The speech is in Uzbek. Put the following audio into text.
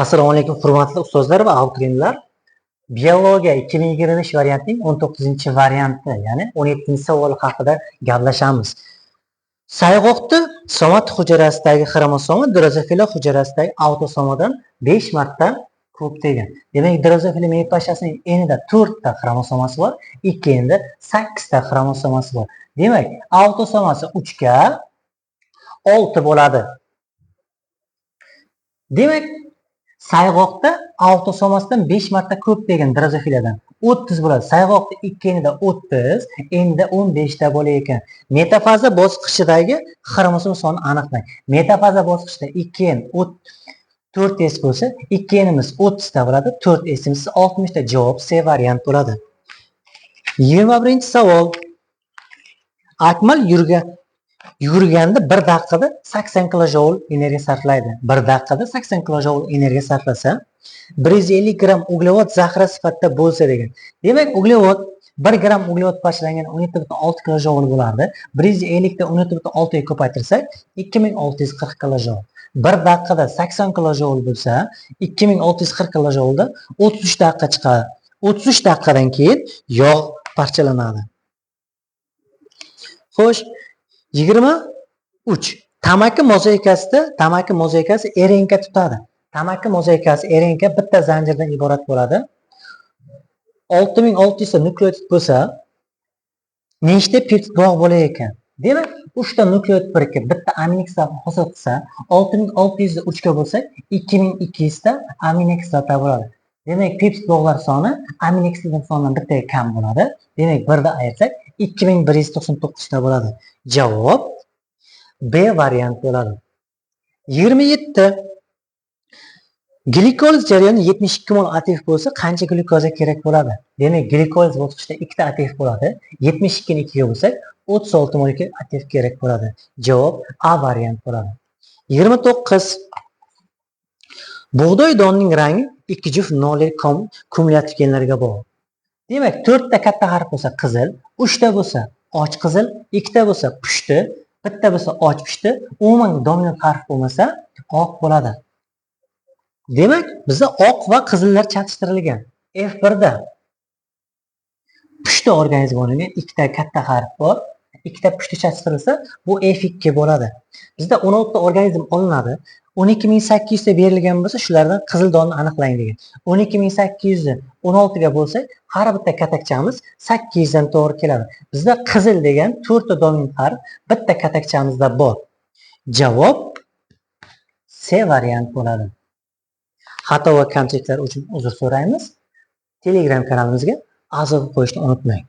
Assalomu alaykum hurmatli ustozlar va abituriyentlar. Biologiya 2023 variantining 19-varianti, ya'ni 17-savol haqida gaplashamiz. Sayg'oqda somat hujayrasidagi xromosoma drozofila hujayrasidagi autosomadan 5 marta ko'p degan. Demak, drozofila meyvashasining enida 4 ta xromosomasi bor, ikki enida 8 ta xromosomasi bor. Demak, autosomasi 3 ga 6 bo'ladi. Demak, sayg'oqda autosomasidan 5 marta ko'p degan drozofiladan 30 bo'ladi. Sayg'oqda ikki enida 30, enida 15 ta bo'lar ekan. Metafaza bosqichidagi xromosom sonini aniqlang. Metafaza bosqichida 2n 4s bo'lsa, 2nimiz 30 ta bo'ladi, 4simiz 60 ta. Javob C variant bo'ladi. 21-savol. Akmal yurganda 1 daqiqada 80 kilojoul energiya sarflaydi. 1 daqiqada 80 kilojoul energiya sarflasa, 150 gram uglevod zaxira sifatida bo'lsa degan. Demak, uglevod 1 gram uglevod parchalangan 17,6 kilojoul bo'lardi. 150 ta 17,6 ga ko'paytirsak, 2640 kilojoul. 1 daqiqada 80 kilojoul bo'lsa, 2640 kilojoulda 33 daqiqa chiqadi. 33 daqiqadan keyin yog' parchalanadi. Xo'sh, 23. Tamaki mozaikasi RNK tutadi. Tamaki mozaikasi RNK bitta zanjirdan iborat bo'ladi. 6600 ta nukleotid bo'lsa, nechta peptid bog' bo'lar ekan? Demak, 3 ta nukleotid birikib bitta aminokislota hosil qilsa, 6600 da 3 ga bo'lsa, 2200 ta aminokislota bo'ladi. Demak, peptid bog'lar soni aminokislota sonidan bittaga kam bo'ladi. Demak, 1 da ayirsak 2199 ta bo'ladi. Javob B variant bo'ladi. 27. Glikoliz jarayoni 72 mol ATF bo'lsa, qancha glyukoza kerak bo'ladi? Demak, glikoliz bosqichida 2 ta ATF bo'ladi. 72 ni 2 ga bo'lsak, 36 mol ATF kerak bo'ladi. Javob A variant bo'ladi. 29. Bug'doy donining rangi 2 juft nolli kumulyativ genlarga bog'liq. Demak, 4 ta katta harf bo'lsa qizil, 3 ta bo'lsa och qizil, 2 ta bo'lsa pushti, bitta bo'lsa och pushti, umuman dominant harf bo'lmasa oq bo'ladi. Demak, bizda oq va qizillar chatishtirilgan. F1 da pushti organizm olingan, 2 ta katta harf bor, 2 ta pushti chatishtirilsa, bu F2 bo'ladi. Bizda 16 ta organizm olinadi. 12800 ta berilgan bo'lsa, shulardan qizil donni aniqlang degan. 12800 ni 16 ga bo'lsa, har bitta katakchamiz 800 dan to'g'ri keladi. Bizda qizil degan 4 ta dominant harf bitta katakchamizda bor. Javob C variant bo'ladi. Xato va kamchiliklar uchun uzr so'raymiz. Telegram kanalimizga a'zo bo'lib qo'yishni unutmang.